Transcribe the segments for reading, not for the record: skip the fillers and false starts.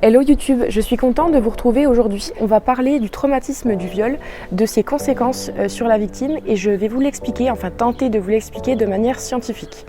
Hello YouTube, je suis contente de vous retrouver aujourd'hui. On va parler du traumatisme du viol, de ses conséquences sur la victime et je vais vous l'expliquer, enfin tenter de vous l'expliquer de manière scientifique.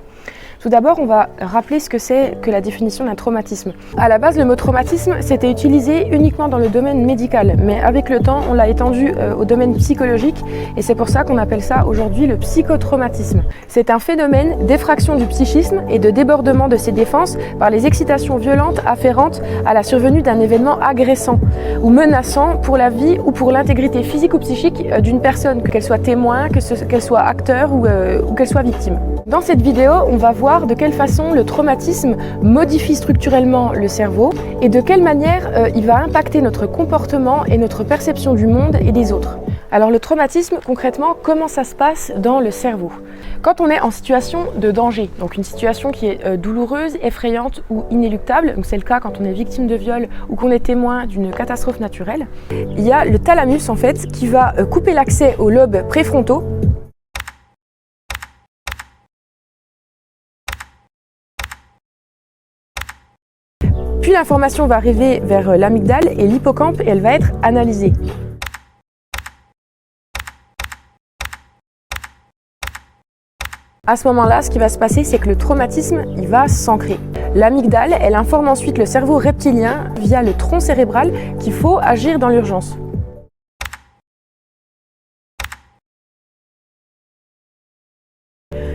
Tout d'abord, on va rappeler ce que c'est que la définition d'un traumatisme. À la base, le mot traumatisme, c'était utilisé uniquement dans le domaine médical, mais avec le temps, on l'a étendu au domaine psychologique et c'est pour ça qu'on appelle ça aujourd'hui le psychotraumatisme. C'est un phénomène d'effraction du psychisme et de débordement de ses défenses par les excitations violentes afférentes à la survenue d'un événement agressant ou menaçant pour la vie ou pour l'intégrité physique ou psychique d'une personne, qu'elle soit témoin, qu'elle soit acteur ou qu'elle soit victime. Dans cette vidéo, on va voir de quelle façon le traumatisme modifie structurellement le cerveau et de quelle manière il va impacter notre comportement et notre perception du monde et des autres. Alors le traumatisme, concrètement, comment ça se passe dans le cerveau? Quand on est en situation de danger, donc une situation qui est douloureuse, effrayante ou inéluctable, donc c'est le cas quand on est victime de viol ou qu'on est témoin d'une catastrophe naturelle, il y a le thalamus en fait qui va couper l'accès aux lobes préfrontaux. Puis l'information va arriver vers l'amygdale et l'hippocampe et elle va être analysée. À ce moment-là, ce qui va se passer, c'est que le traumatisme, il va s'ancrer. L'amygdale, elle informe ensuite le cerveau reptilien via le tronc cérébral qu'il faut agir dans l'urgence.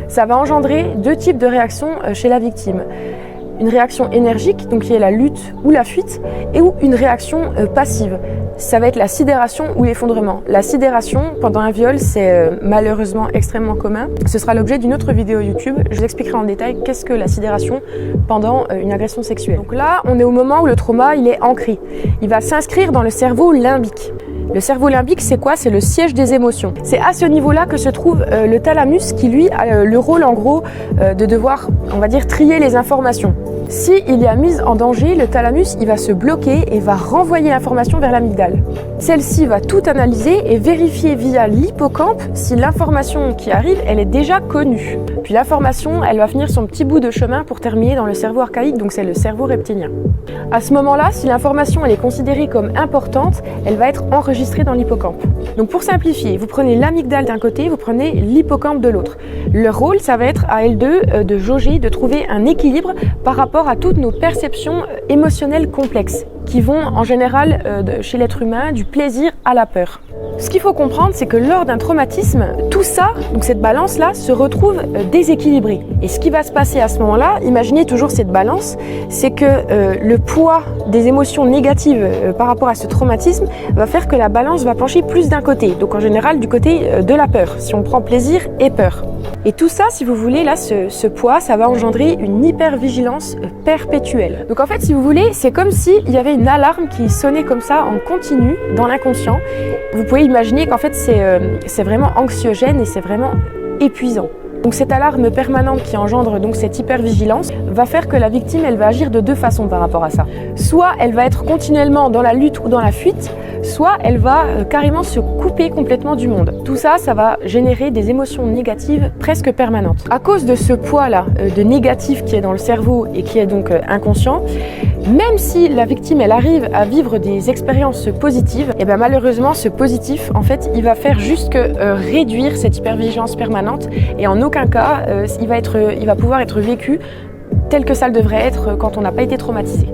Ça va engendrer deux types de réactions chez la victime. Une réaction énergique, donc qui est la lutte ou la fuite, et ou une réaction passive. Ça va être la sidération ou l'effondrement. La sidération, pendant un viol, c'est malheureusement extrêmement commun. Ce sera l'objet d'une autre vidéo YouTube. Je vous expliquerai en détail qu'est-ce que la sidération pendant une agression sexuelle. Donc là, on est au moment où le trauma, il est ancré. Il va s'inscrire dans le cerveau limbique. Le cerveau limbique, c'est quoi? C'est le siège des émotions. C'est à ce niveau-là que se trouve le thalamus qui, lui, a le rôle, en gros, de devoir, on va dire, trier les informations. Si il y a mise en danger, le thalamus, il va se bloquer et va renvoyer l'information vers l'amygdale. Celle-ci va tout analyser et vérifier via l'hippocampe si l'information qui arrive, elle est déjà connue. Puis l'information, elle va finir son petit bout de chemin pour terminer dans le cerveau archaïque, donc c'est le cerveau reptilien. À ce moment-là, si l'information elle est considérée comme importante, elle va être enregistrée dans l'hippocampe. Donc pour simplifier, vous prenez l'amygdale d'un côté, vous prenez l'hippocampe de l'autre. Leur rôle, ça va être à L2 de jauger, de trouver un équilibre par rapport à toutes nos perceptions émotionnelles complexes qui vont en général chez l'être humain du plaisir à la peur. Ce qu'il faut comprendre, c'est que lors d'un traumatisme, tout ça, donc cette balance-là, se retrouve déséquilibrée. Et ce qui va se passer à ce moment-là, imaginez toujours cette balance, c'est que le poids des émotions négatives par rapport à ce traumatisme va faire que la balance va pencher plus d'un côté. Donc en général du côté de la peur, si on prend plaisir et peur. Et tout ça, si vous voulez, là, ce poids, ça va engendrer une hypervigilance perpétuelle. Donc en fait, si vous voulez, c'est comme s'il y avait une alarme qui sonnait comme ça en continu dans l'inconscient. Vous pouvez imaginer qu'en fait, c'est vraiment anxiogène et c'est vraiment épuisant. Donc cette alarme permanente qui engendre donc cette hypervigilance va faire que la victime, elle va agir de deux façons par rapport à ça. Soit elle va être continuellement dans la lutte ou dans la fuite, soit elle va carrément se couper complètement du monde. Tout ça, ça va générer des émotions négatives presque permanentes. À cause de ce poids-là de négatif qui est dans le cerveau et qui est donc inconscient, même si la victime elle arrive à vivre des expériences positives, et bien malheureusement ce positif en fait il va faire juste que réduire cette hypervigilance permanente et en aucun cas il va pouvoir être vécu tel que ça le devrait être quand on n'a pas été traumatisé.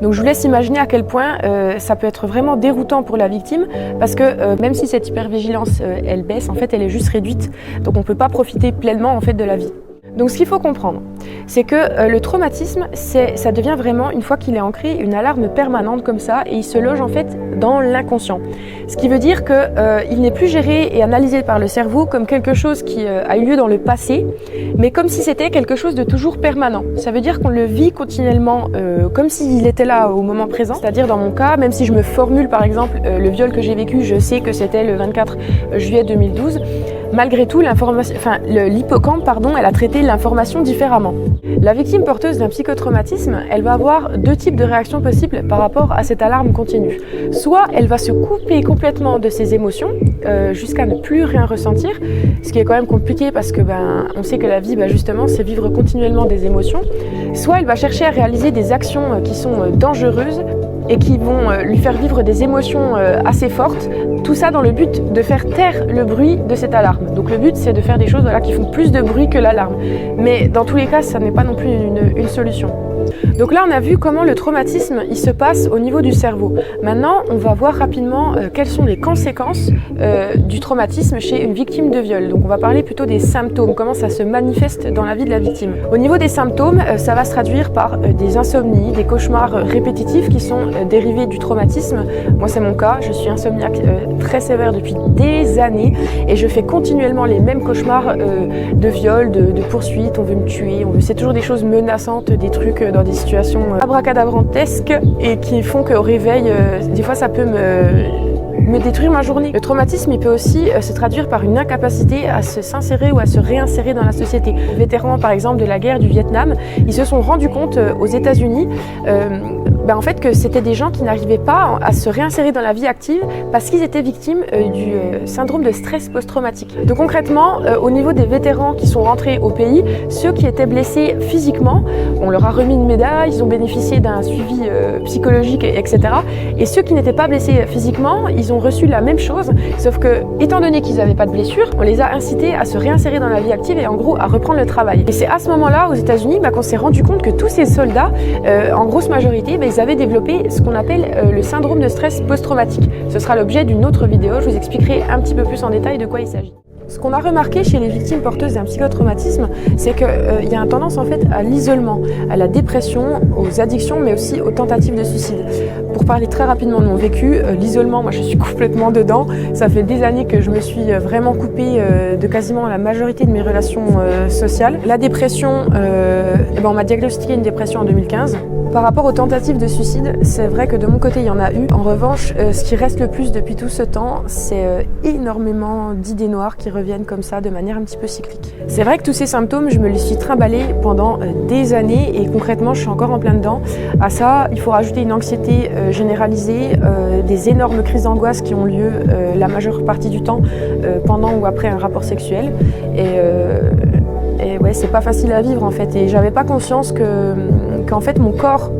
Donc je vous laisse imaginer à quel point ça peut être vraiment déroutant pour la victime parce que même si cette hypervigilance elle baisse, en fait elle est juste réduite, donc on ne peut pas profiter pleinement en fait de la vie. Donc ce qu'il faut comprendre, c'est que le traumatisme, ça devient vraiment, une fois qu'il est ancré, une alarme permanente comme ça et il se loge en fait dans l'inconscient. Ce qui veut dire qu'il n'est plus géré et analysé par le cerveau comme quelque chose qui a eu lieu dans le passé, mais comme si c'était quelque chose de toujours permanent. Ça veut dire qu'on le vit continuellement comme s'il était là au moment présent. C'est-à-dire dans mon cas, même si je me formule par exemple le viol que j'ai vécu, je sais que c'était le 24 juillet 2012, malgré tout, l'hippocampe, elle a traité l'information différemment. La victime porteuse d'un psychotraumatisme, elle va avoir deux types de réactions possibles par rapport à cette alarme continue. Soit elle va se couper complètement de ses émotions jusqu'à ne plus rien ressentir, ce qui est quand même compliqué parce que on sait que la vie, justement, c'est vivre continuellement des émotions. Soit elle va chercher à réaliser des actions qui sont dangereuses et qui vont lui faire vivre des émotions assez fortes. Tout ça dans le but de faire taire le bruit de cette alarme. Donc le but, c'est de faire des choses qui font plus de bruit que l'alarme. Mais dans tous les cas, ça n'est pas non plus une solution. Donc là, on a vu comment le traumatisme il se passe au niveau du cerveau. Maintenant, on va voir rapidement quelles sont les conséquences du traumatisme chez une victime de viol. Donc on va parler plutôt des symptômes, comment ça se manifeste dans la vie de la victime. Au niveau des symptômes, ça va se traduire par des insomnies, des cauchemars répétitifs qui sont dérivés du traumatisme. Moi, c'est mon cas, je suis insomniaque très sévère depuis des années et je fais continuellement les mêmes cauchemars de viol, de poursuite, on veut me tuer, c'est toujours des choses menaçantes, des trucs dans des situations abracadabrantesques et qui font qu'au réveil, des fois ça peut me détruire ma journée. Le traumatisme, il peut aussi se traduire par une incapacité à s'insérer ou à se réinsérer dans la société. Les vétérans, par exemple, de la guerre du Vietnam, ils se sont rendus compte aux États-Unis en fait que c'était des gens qui n'arrivaient pas à se réinsérer dans la vie active parce qu'ils étaient victimes du syndrome de stress post-traumatique. Donc concrètement, au niveau des vétérans qui sont rentrés au pays, ceux qui étaient blessés physiquement, on leur a remis une médaille, ils ont bénéficié d'un suivi psychologique, etc. Et ceux qui n'étaient pas blessés physiquement, ils ont reçu la même chose, sauf que, étant donné qu'ils n'avaient pas de blessure, on les a incités à se réinsérer dans la vie active et en gros à reprendre le travail. Et c'est à ce moment-là, aux États-Unis, qu'on s'est rendu compte que tous ces soldats, en grosse majorité, ils avaient développé ce qu'on appelle le syndrome de stress post-traumatique. Ce sera l'objet d'une autre vidéo, je vous expliquerai un petit peu plus en détail de quoi il s'agit. Ce qu'on a remarqué chez les victimes porteuses d'un psychotraumatisme, c'est qu'il y a une tendance en fait à l'isolement, à la dépression, aux addictions, mais aussi aux tentatives de suicide. Pour parler très rapidement de mon vécu, l'isolement, moi je suis complètement dedans. Ça fait des années que je me suis vraiment coupée de quasiment la majorité de mes relations sociales. La dépression, on m'a diagnostiqué une dépression en 2015. Par rapport aux tentatives de suicide, c'est vrai que de mon côté, il y en a eu. En revanche, ce qui reste le plus depuis tout ce temps, c'est énormément d'idées noires qui reviennent comme ça de manière un petit peu cyclique. C'est vrai que tous ces symptômes, je me les suis trimballés pendant des années et concrètement, je suis encore en plein dedans. À ça, il faut rajouter une anxiété généralisée, des énormes crises d'angoisse qui ont lieu la majeure partie du temps pendant ou après un rapport sexuel. Et ouais, c'est pas facile à vivre en fait. Et j'avais pas conscience qu'en fait mon corps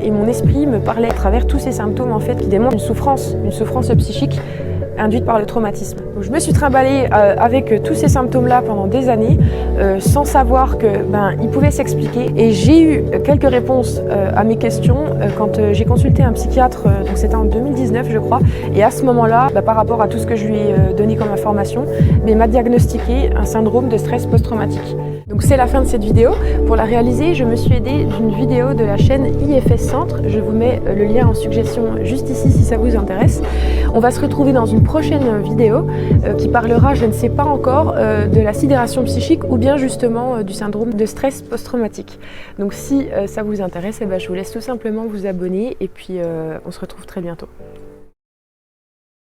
et mon esprit me parlaient à travers tous ces symptômes en fait qui démontrent une souffrance psychique induite par le traumatisme. Donc, je me suis trimballée avec tous ces symptômes-là pendant des années, sans savoir que ils pouvaient s'expliquer. Et j'ai eu quelques réponses à mes questions quand j'ai consulté un psychiatre, donc c'était en 2019 je crois, et à ce moment-là, par rapport à tout ce que je lui ai donné comme information, il m'a diagnostiqué un syndrome de stress post-traumatique. Donc c'est la fin de cette vidéo. Pour la réaliser, je me suis aidée d'une vidéo de la chaîne IFS Centre. Je vous mets le lien en suggestion juste ici si ça vous intéresse. On va se retrouver dans une prochaine vidéo qui parlera, je ne sais pas encore, de la sidération psychique ou bien justement du syndrome de stress post-traumatique. Donc si ça vous intéresse, je vous laisse tout simplement vous abonner et puis on se retrouve très bientôt.